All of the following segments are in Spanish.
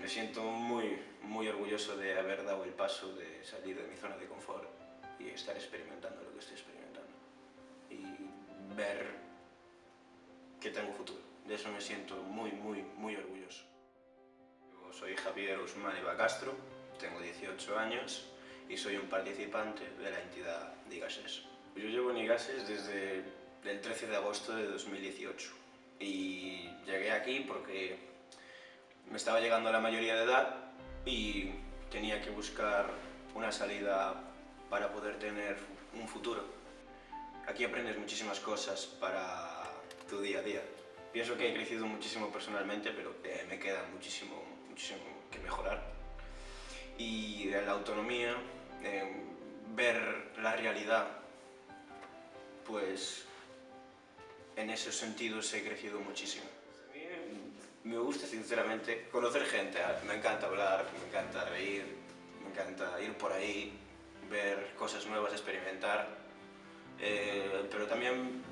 Me siento muy orgulloso de haber dado el paso de salir de mi zona de confort y estar experimentando lo que estoy experimentando. Y ver que tengo futuro. De eso me siento muy orgulloso. Yo soy Javier Usmán Castro, tengo 18 años y soy un participante de la entidad de Igases. Yo llevo en Igases desde el 13 de agosto de 2018 y llegué aquí porque me estaba llegando a la mayoría de edad y tenía que buscar una salida para poder tener un futuro. Aquí aprendes muchísimas cosas para tu día a día. Pienso que he crecido muchísimo personalmente, pero me queda muchísimo que mejorar. Y de la autonomía, ver la realidad, pues en esos sentidos he crecido muchísimo. A mí me gusta sinceramente conocer gente, me encanta hablar, me encanta reír, me encanta ir por ahí, ver cosas nuevas, experimentar, pero también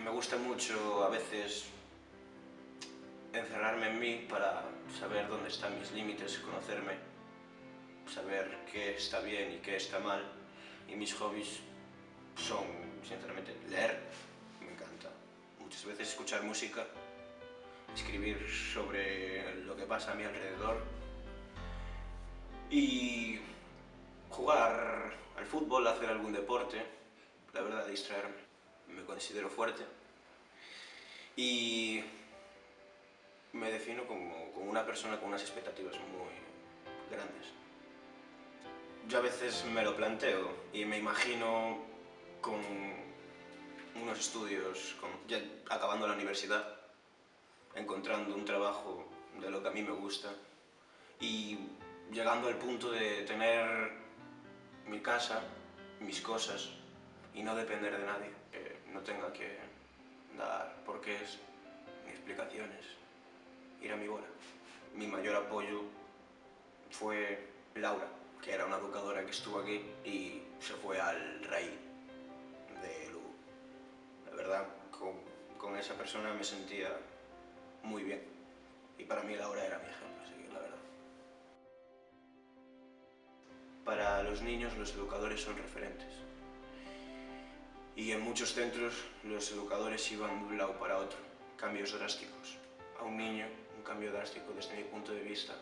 me gusta mucho a veces encerrarme en mí para saber dónde están mis límites, conocerme, saber qué está bien y qué está mal. Y mis hobbies son, sinceramente, leer, me encanta. Muchas veces escuchar música, escribir sobre lo que pasa a mi alrededor y jugar al fútbol, hacer algún deporte, la verdad, distraerme. Me considero fuerte y me defino como una persona con unas expectativas muy grandes. Yo a veces me lo planteo y me imagino con unos estudios, ya acabando la universidad, encontrando un trabajo de lo que a mí me gusta y llegando al punto de tener mi casa, mis cosas y no depender de nadie, que no tenga que dar porqués ni explicaciones, ir a mi bola. Mi mayor apoyo fue Laura, que era una educadora que estuvo aquí y se fue al RAI de Lugo. La verdad, con esa persona me sentía muy bien y para mí Laura era mi ejemplo a seguir, la verdad. Para los niños los educadores son referentes y en muchos centros los educadores iban de un lado para otro, cambios drásticos. A un niño un cambio drástico desde mi punto de vista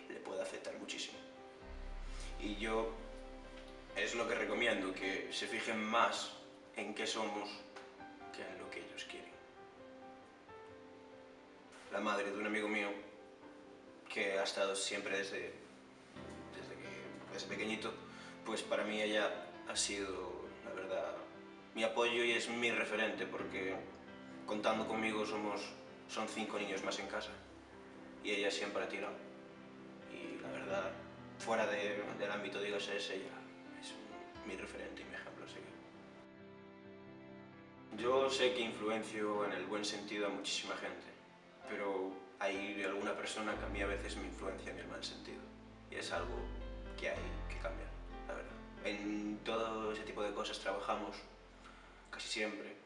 le puede afectar muchísimo. Y yo es lo que recomiendo, que se fijen más en qué somos que en lo que ellos quieren. La madre de un amigo mío, que ha estado siempre desde pequeñito, pues para mí ella ha sido, la verdad, mi apoyo y es mi referente, porque contando conmigo son 5 niños más en casa y ella siempre ha tirado. Y la verdad, fuera del ámbito de Igases, ella es mi referente y mi ejemplo a seguir. Yo sé que influencio en el buen sentido a muchísima gente, pero hay alguna persona que a mí a veces me influencia en el mal sentido. Y es algo que hay que cambiar, la verdad. En todo ese tipo de cosas trabajamos, casi siempre.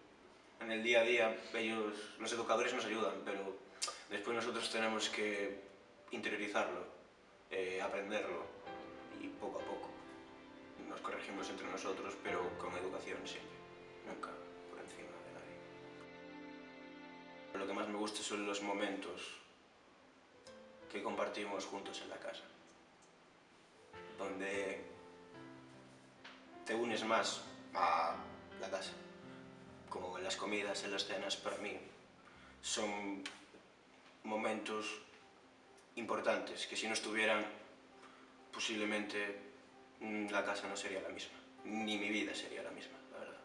En el día a día, los educadores nos ayudan, pero después nosotros tenemos que interiorizarlo, aprenderlo y poco a poco. Nos corregimos entre nosotros, pero con educación siempre, nunca por encima de nadie. Lo que más me gusta son los momentos que compartimos juntos en la casa, donde te unes más a la casa, como en las comidas, en las cenas. Para mí son momentos importantes que si no estuvieran, posiblemente la casa no sería la misma, ni mi vida sería la misma, la verdad.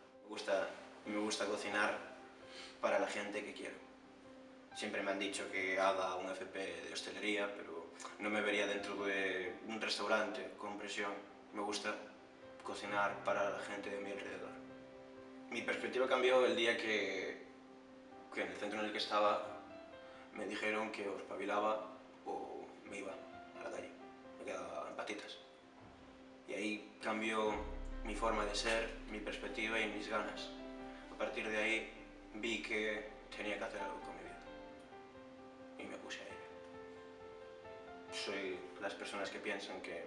Me gusta cocinar para la gente que quiero. Siempre me han dicho que haga un FP de hostelería, pero no me vería dentro de un restaurante con presión. Me gusta cocinar para la gente de mi alrededor. Mi perspectiva cambió el día que en el centro en el que estaba me dijeron que o espabilaba o me iba a la calle, me quedaba en patitas. Y ahí cambió mi forma de ser, mi perspectiva y mis ganas. A partir de ahí vi que tenía que hacer algo con mi vida y me puse a ello. las personas que piensan que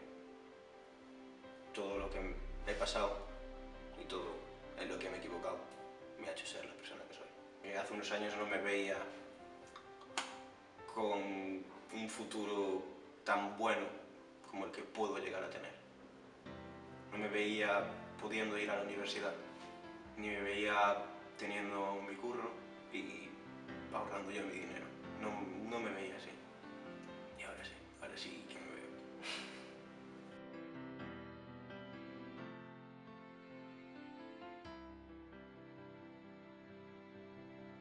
todo lo que he pasado y todo en lo que me he equivocado me ha hecho ser la persona que soy. Hace unos años no me veía con un futuro tan bueno como el que puedo llegar a tener. No me veía pudiendo ir a la universidad, ni me veía teniendo mi curro y ahorrando yo mi dinero. No me veía